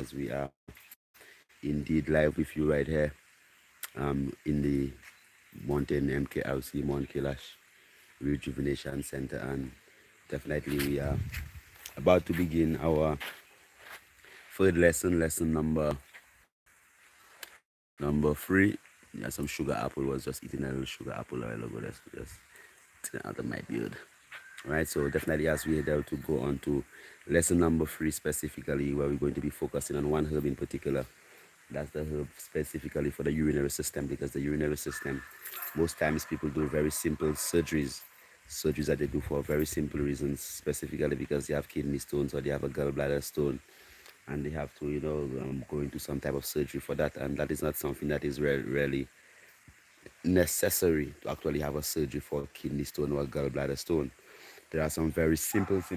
as we are indeed live with you right here in the Mountain MKRC Mount Kailash Rejuvenation Center, and definitely we are about to begin our third lesson number 3. Yeah, some sugar apple. Was just eating a little sugar apple a while ago. That's just out of my beard. Right, so definitely as we're able to go on to lesson number 3 specifically, where we're going to be focusing on one herb in particular. That's the herb specifically for the urinary system, because the urinary system, most times people do very simple surgeries that they do for very simple reasons, specifically because they have kidney stones or they have a gallbladder stone, and they have to go into some type of surgery for that, and that is not something that is really necessary to actually have a surgery for kidney stone or gallbladder stone. There are some very simple herbs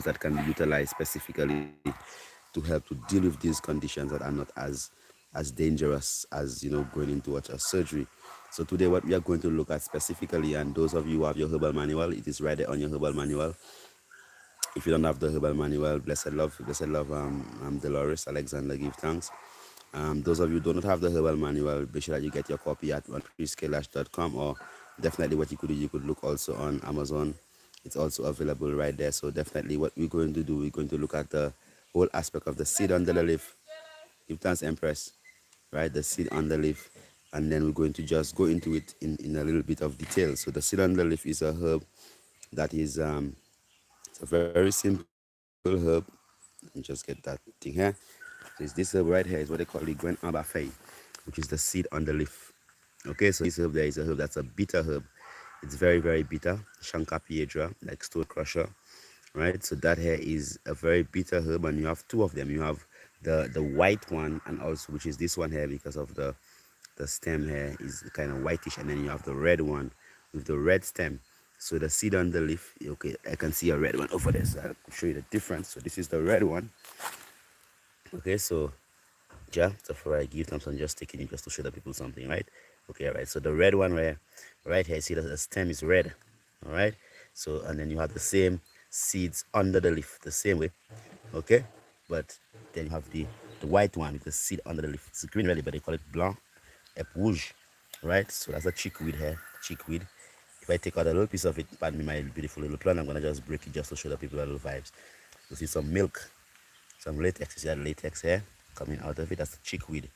that can be utilized specifically to help to deal with these conditions that are not as dangerous as going into a surgery. So today what we are going to look at specifically, and those of you who have your herbal manual, it is right there on your herbal manual. If you don't have the herbal manual, blessed love, Dolores Alexander, give thanks. Those of you who do not have the herbal manual, be sure that you get your copy at onpriestkailash.com, or definitely what you could do, you could look also on Amazon. It's also available right there. So definitely what we're going to do, we're going to look at the whole aspect of the seed under the leaf. Give thanks, Empress. Right, the seed under the leaf. And then we're going to just go into it in a little bit of detail. So the seed under the leaf is a herb that is it's a very simple herb. Let me just get that thing here. So it's this herb right here is what they call the Gwen Abafei, which is the seed on the leaf. Okay, so this herb there is a herb that's a bitter herb. It's very bitter. Shanka piedra, like stone crusher. Right, so that here is a very bitter herb, and you have two of them. You have the white one, and also which is this one here, because of the stem here is kind of whitish, and then you have the red one with the red stem. So the seed on the leaf, okay, I can see a red one over there, so I'll show you the difference. So this is the red one. Okay, so yeah, so for I give them some, just taking it just to show the people something, right? Okay, all right. So the red one right here, see that the stem is red, all right. So and then you have the same seeds under the leaf, the same way, okay. But then you have the white one with the seed under the leaf. It's green really, but they call it blanc ep rouge, right? So that's a chickweed here, chickweed. If I take out a little piece of it, pardon me, my beautiful little plant, I'm gonna just break it just to show the people the little vibes. You see some milk, some latex. You see that latex here coming out of it. That's the chickweed.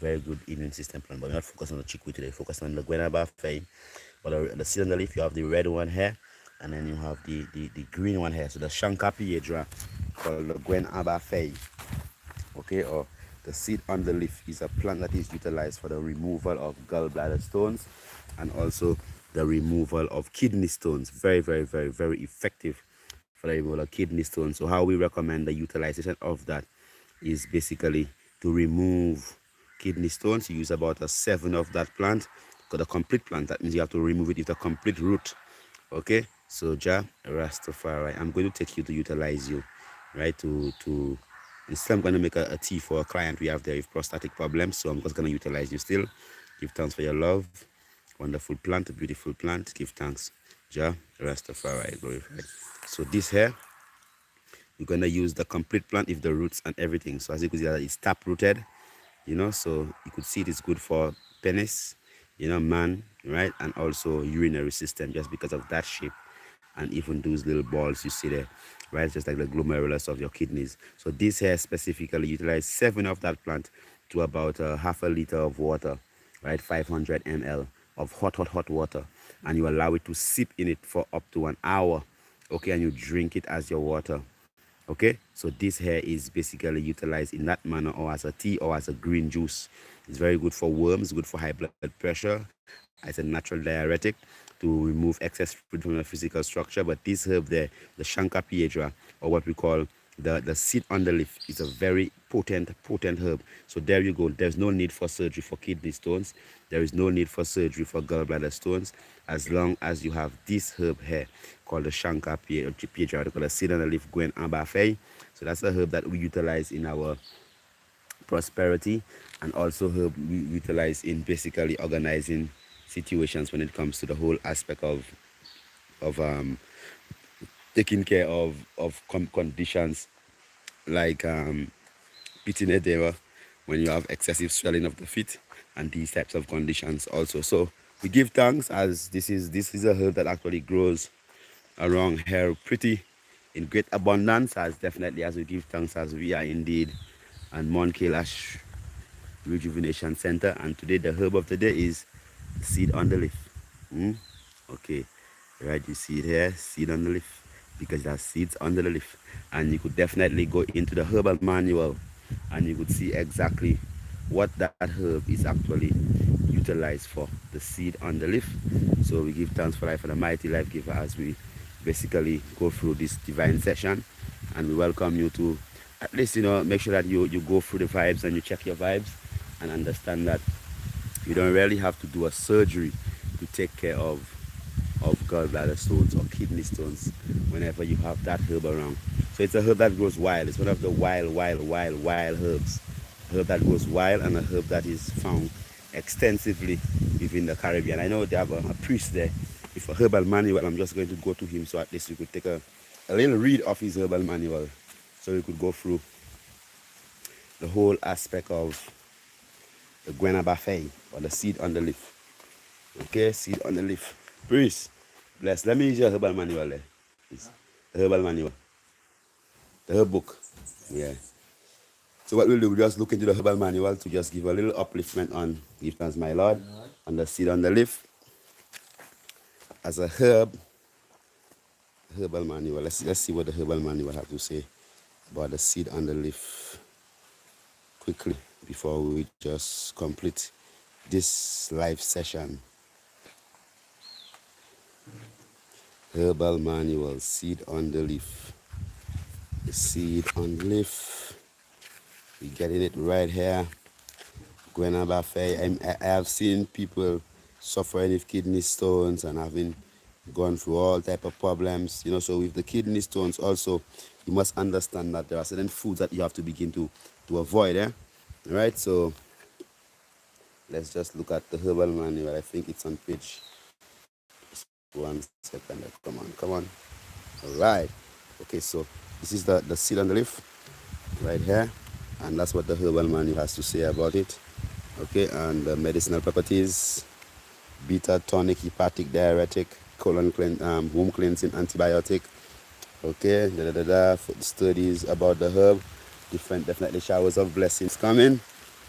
Very good immune system plant. But we're not focusing on the chickweed today. Focusing on the Guenaba fame. But the seed on the leaf, you have the red one here, and then you have the green one here. So the Shanka piedra, called the Guenaba fame. Okay, or the seed on the leaf is a plant that is utilized for the removal of gallbladder stones, and also the removal of kidney stones. Very effective for the removal of kidney stones. So how we recommend the utilization of that is basically to remove kidney stones. You use about a 7 of that plant, got a complete plant. That means you have to remove it with a complete root. Okay, so Jah Rastafari, I'm going to take you to utilize you, right? To instead, I'm going to make a tea for a client we have there with prostatic problems. So I'm just going to utilize you still. Give thanks for your love. Wonderful plant, a beautiful plant. Give thanks. Jah Rastafari, glorified. So this here, you're going to use the complete plant with the roots and everything. So as you can see, it's tap rooted, so you could see it is good for penis, man, right? And also urinary system, just because of that shape. And even those little balls you see there, right? Just like the glomerulus of your kidneys. So this here specifically utilize 7 of that plant to about half a liter of water, right? 500 ml of hot water. And you allow it to sip in it for up to an hour, okay? And you drink it as your water. Okay, so this here is basically utilized in that manner, or as a tea, or as a green juice. It's very good for worms, good for high blood pressure. It's a natural diuretic to remove excess fluid from the physical structure. But this herb there, the Shanka piedra, or what we call the seed on the leaf, is a very potent herb. So there you go. There's no need for surgery for kidney stones. There is no need for surgery for gallbladder stones, as long as you have this herb here called the Shanka piedra, called the seed on the leaf Gwen Abafei. So that's a herb that we utilize in our prosperity, and also herb we utilize in basically organizing situations when it comes to the whole aspect of taking care of conditions like pitting edema, when you have excessive swelling of the feet, and these types of conditions also. So we give thanks, as this is a herb that actually grows around here pretty in great abundance, as definitely as we give thanks, as we are indeed and Mount Kailash Rejuvenation Center. And today the herb of the day is seed on the leaf. Okay, right, you see it here, seed on the leaf, because it has seeds under the leaf. And you could definitely go into the herbal manual and you could see exactly what that herb is actually utilized for, the seed on the leaf. So we give thanks for life for the mighty life giver as we basically go through this divine session, and we welcome you to at least make sure that you go through the vibes and you check your vibes and understand that you don't really have to do a surgery to take care of gallbladder stones or kidney stones whenever you have that herb around. So it's a herb that grows wild. It's one of the wild herbs. A herb that grows wild, and a herb that is found extensively within the Caribbean. I know they have a priest there with a herbal manual. I'm just going to go to him so at least we could take a little read of his herbal manual, so we could go through the whole aspect of the Guanabafay, or the seed on the leaf. Okay, seed on the leaf. Priest, bless. Let me use your herbal manual there. It's the herbal manual. The herb book. Yeah. So what we'll do, we'll just look into the herbal manual to just give a little upliftment on give thanks my Lord, on the seed on the leaf. As a herbal manual. Let's see what the herbal manual has to say about the seed on the leaf quickly before we just complete this live session. Herbal manual, seed on the leaf. The seed on the leaf. We're getting it right here. Guanabafay. I have seen people suffering with kidney stones and having gone through all type of problems. So with the kidney stones also, you must understand that there are certain foods that you have to begin to avoid. All right, so let's just look at the herbal manual. I think it's on page 1 second. Come on. All right. Okay, so this is the seed on the leaf right here, and that's what the herbal manual has to say about it. Okay, and the medicinal properties: beta tonic, hepatic, diuretic, colon womb cleansing, antibiotic. Okay, studies about the herb, definitely showers of blessings coming.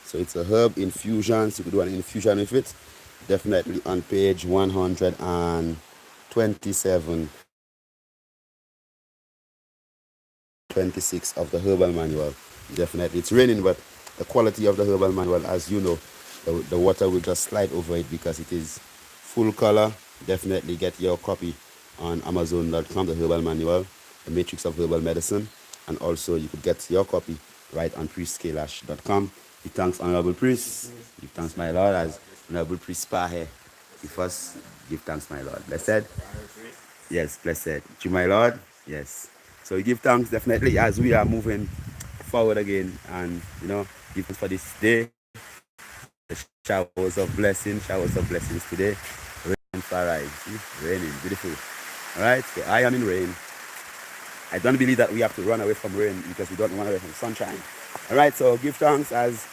So it's a herb infusion, so you could do an infusion with it. Definitely on page 127, 26 of the herbal manual. Definitely, it's raining, but the quality of the herbal manual, as you know, the water will just slide over it because it is full color. Definitely get your copy on Amazon.com, the herbal manual, the matrix of herbal medicine, and also you could get your copy right on priestkailash.com. Give thanks, Honorable Priest. Give thanks, my Lord, as Honorable Priest Spa here with us. Give thanks, my Lord. Blessed. Yes, blessed. To my Lord. Yes. So we give thanks definitely as we are moving forward again, and give thanks for this day. The showers of blessings today. Rain far rise. Raining, beautiful. Alright, so I am in rain. I don't believe that we have to run away from rain because we don't run away from sunshine. Alright, so give thanks as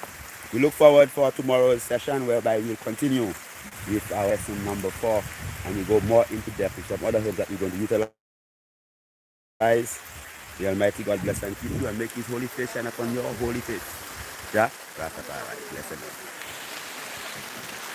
we look forward for tomorrow's session, whereby we'll continue with our lesson number 4, and we go more into depth with some other herbs that we're going to utilize. The Almighty God bless and keep you and make His holy face shine upon your holy face. Yeah? Rastafari. Blessed.